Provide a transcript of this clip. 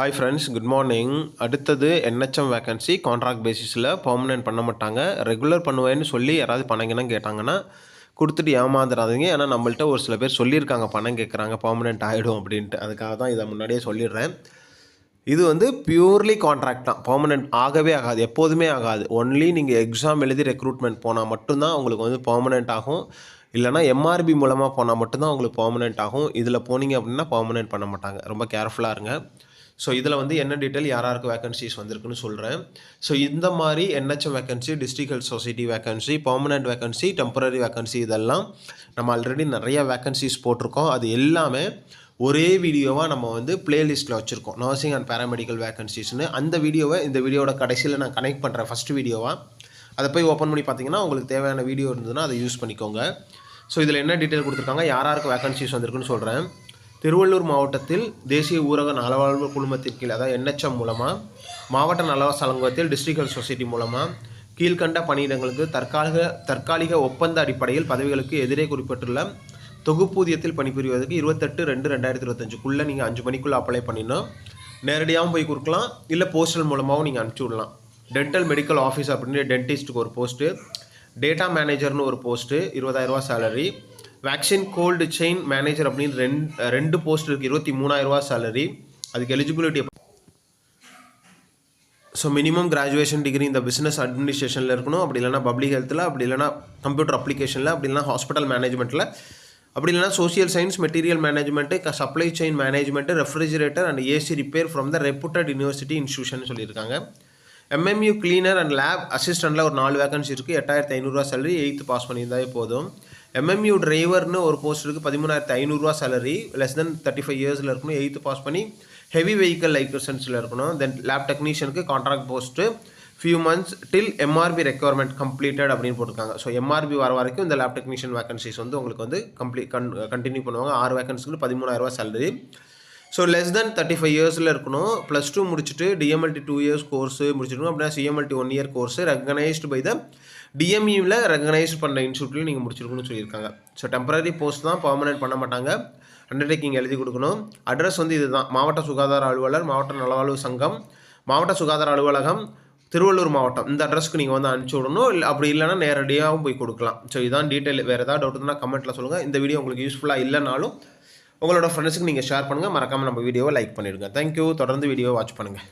Hi friends, good morning. அடுத்தது NHM vacancy contract பேசிஸில் permanent பண்ண மாட்டாங்க. ரெகுலர் பண்ணுவேன்னு சொல்லி யாராவது பணம் கேட்டாங்கன்னா கொடுத்துட்டு ஏமாந்துடாதீங்க. ஏன்னா நம்மள்ட்ட ஒரு சில பேர் சொல்லியிருக்காங்க பணம் கேட்குறாங்க பெர்மனெண்ட் ஆகிடும் அப்படின்ட்டு. அதுக்காக தான் இதை முன்னாடியே சொல்லிடுறேன். இது வந்து பியூர்லி கான்ட்ராக்ட் தான், பெர்மனெண்ட் ஆகவே ஆகாது, எப்போதுமே ஆகாது. ஒன்லி நீங்கள் எக்ஸாம் எழுதி ரெக்ரூட்மெண்ட் போனால் மட்டும்தான் உங்களுக்கு வந்து பெர்மனெண்ட் ஆகும். இல்லைனா எம்ஆர்பி மூலமாக போனால் மட்டும்தான் உங்களுக்கு பெர்மனெண்ட் ஆகும். இதில் போனீங்க அப்படின்னா பெர்மனெண்ட் பண்ண மாட்டாங்க. ரொம்ப கேர்ஃபுல்லாக இருங்க. ஸோ இதில் வந்து என்ன டீட்டெயில் யாராருக்கு வேகன்சிஸ் வந்திருக்குன்னு சொல்கிறேன். ஸோ இந்த மாதிரி NHM vacancy, district health society vacancy, permanent vacancy, temporary vacancy, இதெல்லாம் நம்ம ஆல்ரெடி நிறைய வேகன்சிஸ் போட்டிருக்கோம். அது எல்லாமே ஒரே வீடியோவாக நம்ம வந்து பிளேலிஸ்ட்டில் வச்சுருக்கோம், நர்சிங் அண்ட் பேராமெடிக்கல் வேகன்சிஸ்னு. அந்த வீடியோவை இந்த வீடியோட கடைசியில் நான் கனெக்ட் பண்ணுறேன், ஃபஸ்ட்டு வீடியோவாக. அதை போய் ஓப்பன் பண்ணி பார்த்தீங்கன்னா உங்களுக்கு தேவையான வீடியோ இருந்ததுன்னா அதை யூஸ் பண்ணிக்கோங்க. ஸோ இதில் என்ன டீட்டெயில் கொடுத்துருக்காங்க, யாராருக்கு வேகன்சிஸ் வந்திருக்குன்னு சொல்கிறேன். திருவள்ளூர் மாவட்டத்தில் தேசிய ஊரக நலவாழ்வு குழுமத்தின் கீழ், அதாவது என்ஹெச்எம் மூலமாக, மாவட்ட நலவாழ்வு சங்கத்தில் டிஸ்ட்ரிக்ட் ஹெல்த் சொசைட்டி மூலமாக கீழ்கண்ட பணியிடங்களுக்கு தற்காலிக ஒப்பந்த அடிப்படையில் பதவிகளுக்கு எதிரே குறிப்பிட்டுள்ள தொகுப்பூதியத்தில் பணிபுரிவதற்கு 28/2/2025 நீங்கள் 5 மணிக்குள்ளே அப்ளை பண்ணிடணும். நேரடியாகவும் போய் கொடுக்கலாம், இல்லை போஸ்டல் மூலமாகவும் நீங்கள் அனுப்பிச்சி விடலாம். டென்டல் மெடிக்கல் ஆஃபீஸ் அப்படின்னு டென்டிஸ்ட்டுக்கு ஒரு போஸ்ட்டு, டேட்டா மேனேஜர்னு ஒரு போஸ்ட்டு, 20,000 ரூபா salary. Vaccine cold chain manager அப்படின்னு ரெண்டு போஸ்ட் இருக்குது, 23,000 ரூபா சேலரி. அதுக்கு eligibility. So minimum graduation degree இந்த பிஸ்னஸ் அட்மினிஸ்ட்ரேஷனில் இருக்கணும், அப்படி இல்லைனா பப்ளிக் ஹெல்த்தில், அப்படி இல்லைனா கம்ப்யூட்டர் அப்ளிகேஷனில், அப்படி இல்லைனா ஹாஸ்பிட்டல் மேனேஜ்மெண்ட்டில், அப்படி இல்லைனா social science, material management, supply chain management, refrigerator and AC repair from the reputed university institution சொல்லியிருக்காங்க. எம்எம்யூ கிளீனர் அண்ட் லேப் அசிஸ்டண்ட்டில் ஒரு 4 வேகன்சி இருக்குது, 8,500 ரூபா சேலரி, 8th பாஸ் பண்ணியிருந்தாலே போதும். எம்எம்யூ டிரைவர்னு ஒரு போஸ்ட் இருக்குது, 13,500 ரூபா சேலரி, லெஸ் தென் 35 இயர்ஸில் இருக்கணும், 8th பாஸ் பண்ணி ஹெவி வெஹிக்கல் லைசன்ஸில் இருக்கணும். தென் லேப் டெக்னீஷியனுக்கு contract post, few months till MRB requirement completed அப்படின்னு போட்டிருக்காங்க. ஸோ எம்ஆர்பி வர வரைக்கும் இந்த லேப் டெக்னீஷியன் வேகன்சிஸ் வந்து உங்களுக்கு வந்து கண்டினியூ பண்ணுவாங்க. 6 வேகன்சிக்கு 13,000 ரூபா சேலரி. ஸோ லெஸ் தென் 35 இயர்ஸில் இருக்கணும், +2 முடிச்சுட்டு டிஎம்எல்டி 2 இயர்ஸ் கோர்ஸு முடிச்சிருக்கணும், அப்படின்னா CMLT 1 year course recognised by the டிஎம்இவில் ரெகனைஸ் பண்ணுற இன்ஸ்டியூட்லையும் நீங்கள் முடிச்சிருக்கணும்னு சொல்லியிருக்காங்க. ஸோ டெம்பரரி போஸ்ட் தான், பெர்மனெண்ட் பண்ண மாட்டாங்க. அண்டர்டேக்கிங் எழுதி கொடுக்கணும். அட்ரஸ் வந்து இதுதான், மாவட்ட சுகாதார அலுவலர், மாவட்ட நலவாழ்வு சங்கம், மாவட்ட சுகாதார அலுவலகம், திருவள்ளூர் மாவட்டம். இந்த அட்ரஸ்க்கு நீங்கள் வந்து அனுப்பிச்சி விடணும். இல்லை அப்படி இல்லைனா நேரடியாகவும் போய் கொடுக்கலாம். ஸோ இதான் டீட்டெயில். வேறு ஏதாவது டவுட் இருந்தால் கமெண்ட்டில் சொல்லுங்கள். இந்த வீடியோ உங்களுக்கு யூஸ்ஃபுல்லாக இல்லைனாலும் உங்களோட ஃப்ரெண்ட்ஸுக்கு நீங்கள் ஷேர் பண்ணுங்கள். மறக்காமல் நம்ம வீடியோவை லைக் பண்ணிவிடுங்க. தேங்க்யூ. தொடர்ந்து வீடியோவை வாட்ச் பண்ணுங்கள்.